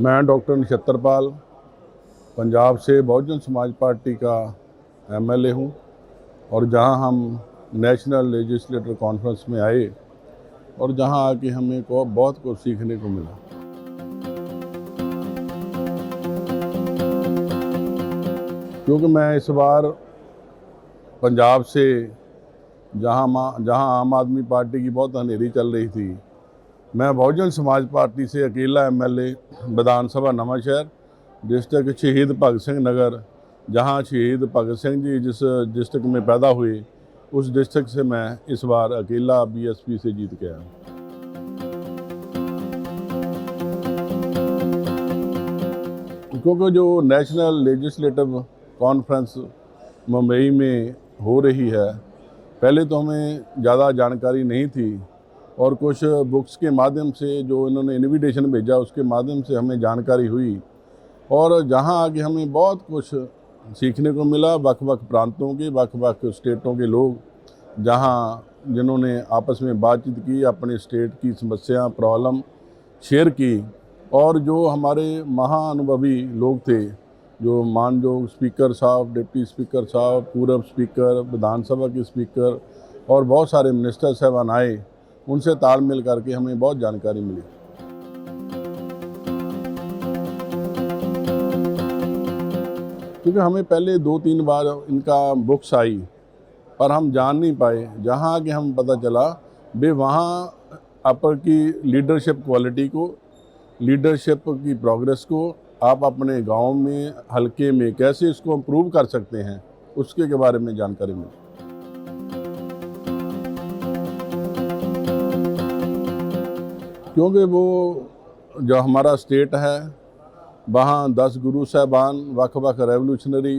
मैं डॉक्टर नक्षत्रपाल पंजाब से बहुजन समाज पार्टी का एमएलए हूं और जहां हम नेशनल लेजिस्लेटिव कॉन्फ्रेंस में आए और जहां आके हमें बहुत कुछ सीखने को मिला। क्योंकि मैं इस बार पंजाब से जहां आम आदमी पार्टी की बहुत अंधेरी चल रही थी, मैं बहुजन समाज पार्टी से अकेला एमएलए विधानसभा नवांशहर डिस्ट्रिक्ट शहीद भगत सिंह नगर, जहां शहीद भगत सिंह जी जिस डिस्ट्रिक्ट में पैदा हुए उस डिस्ट्रिक्ट से मैं इस बार अकेला बीएसपी से जीत के आया। क्योंकि जो नेशनल लेजिस्लेटिव कॉन्फ्रेंस मुंबई में हो रही है, पहले तो हमें ज़्यादा जानकारी नहीं थी और कुछ बुक्स के माध्यम से जो इन्होंने इनविटेशन भेजा उसके माध्यम से हमें जानकारी हुई और जहां आगे हमें बहुत कुछ सीखने को मिला। वक्-वक् प्रांतों के वक्-वक् स्टेटों के लोग जिन्होंने आपस में बातचीत की, अपने स्टेट की समस्या प्रॉब्लम शेयर की और जो हमारे महाअनुभवी लोग थे, जो मानयोग स्पीकर साहब, डिप्टी स्पीकर साहब, पूर्व स्पीकर, विधानसभा के स्पीकर और बहुत सारे मिनिस्टर साहबान आए, उनसे तालमेल करके हमें बहुत जानकारी मिली। क्योंकि हमें पहले 2-3 बार इनका बुक्स आई पर हम जान नहीं पाए। जहाँ आके हम पता चला वे वहाँ अपर की लीडरशिप क्वालिटी को, लीडरशिप की प्रोग्रेस को आप अपने गांव में, हल्के में कैसे इसको इम्प्रूव कर सकते हैं, उसके के बारे में जानकारी मिली। क्योंकि वो जो हमारा स्टेट है वहाँ 10 गुरु साहबान वक्-वक् रेवोल्यूशनरी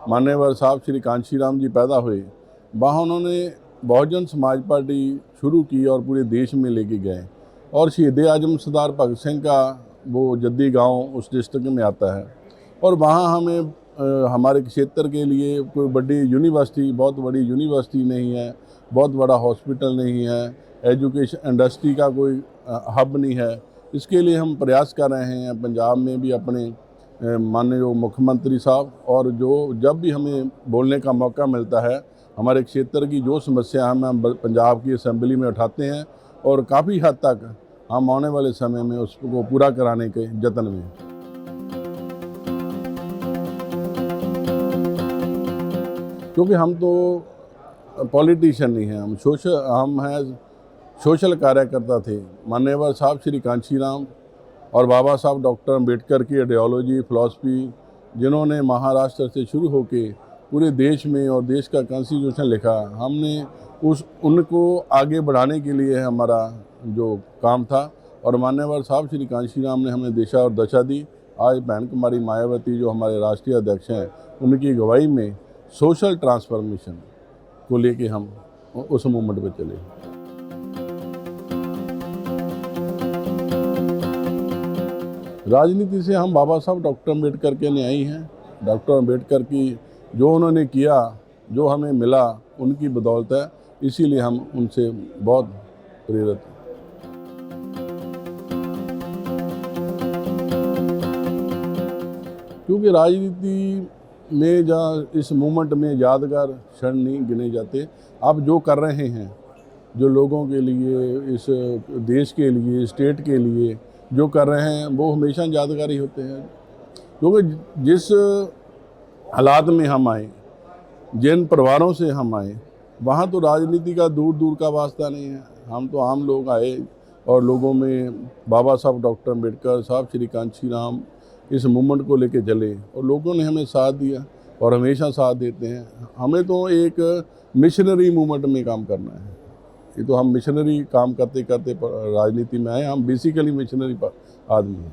मान्यवर साहब श्री कांशी राम जी पैदा हुए, वहाँ उन्होंने बहुजन समाज पार्टी शुरू की और पूरे देश में लेके गए। और शहीद आजम सरदार भगत सिंह का वो जद्दी गांव उस डिस्ट्रिक्ट में आता है और वहाँ हमें हमारे क्षेत्र के लिए कोई बड़ी यूनिवर्सिटी, बहुत बड़ी यूनिवर्सिटी नहीं है, बहुत बड़ा हॉस्पिटल नहीं है, एजुकेशन इंडस्ट्री का कोई हब नहीं है। इसके लिए हम प्रयास कर रहे हैं पंजाब में भी अपने माननीय मुख्यमंत्री साहब, और जो जब भी हमें बोलने का मौका मिलता है हमारे क्षेत्र की जो समस्या हम पंजाब की असेंबली में उठाते हैं और काफ़ी हद तक हम आने वाले समय में उसको पूरा कराने के जतन में। क्योंकि हम तो पॉलिटिशियन नहीं हैं, हम हैं सोशल कार्यकर्ता थे। मान्यवर साहब श्री कांशी राम और बाबा साहब डॉक्टर अम्बेडकर की आइडियोलॉजी, फिलॉसफी, जिन्होंने महाराष्ट्र से शुरू होके पूरे देश में और देश का कॉन्स्टिट्यूशन लिखा, हमने उनको आगे बढ़ाने के लिए हमारा जो काम था। और मान्यवर साहब श्री कांशी राम ने हमें दिशा और दशा दी। आज बहन कुमारी मायावती जो हमारे राष्ट्रीय अध्यक्ष हैं, उनकी अगुवाई में सोशल ट्रांसफॉर्मेशन को लेके हम उस मूवमेंट पे चले। राजनीति से हम बाबा साहब डॉक्टर अम्बेडकर के न्यायी हैं। डॉक्टर अम्बेडकर की जो उन्होंने किया, जो हमें मिला, उनकी बदौलत है, इसीलिए हम उनसे बहुत प्रेरित हैं। क्योंकि राजनीति में जहाँ इस मूवमेंट में यादगार क्षण नहीं गिने जाते। आप जो कर रहे हैं, जो लोगों के लिए, इस देश के लिए, स्टेट के लिए जो कर रहे हैं, वो हमेशा यादगारी होते हैं। क्योंकि जिस हालात में हम आए, जिन परिवारों से हम आए, वहाँ तो राजनीति का दूर दूर का वास्ता नहीं है। हम तो आम लोग आए और लोगों में बाबा साहब डॉक्टर अम्बेडकर साहब श्री कांशी राम इस मूवमेंट को लेके चले और लोगों ने हमें साथ दिया और हमेशा साथ देते हैं। हमें तो एक मिशनरी मूवमेंट में काम करना है। ये तो हम मिशनरी काम करते करते राजनीति में आए। हम बेसिकली मिशनरी आदमी हैं।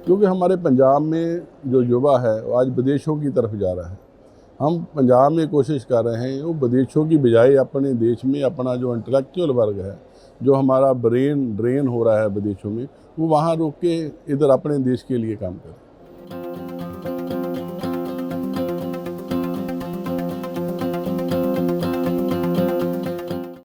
क्योंकि हमारे पंजाब में जो युवा है वो आज विदेशों की तरफ जा रहा है। हम पंजाब में कोशिश कर रहे हैं वो विदेशों की बजाय अपने देश में अपना जो इंटेलेक्चुअल वर्ग है, जो हमारा ब्रेन ड्रेन हो रहा है विदेशों में, वो वहाँ रुक के इधर अपने देश के लिए काम करें।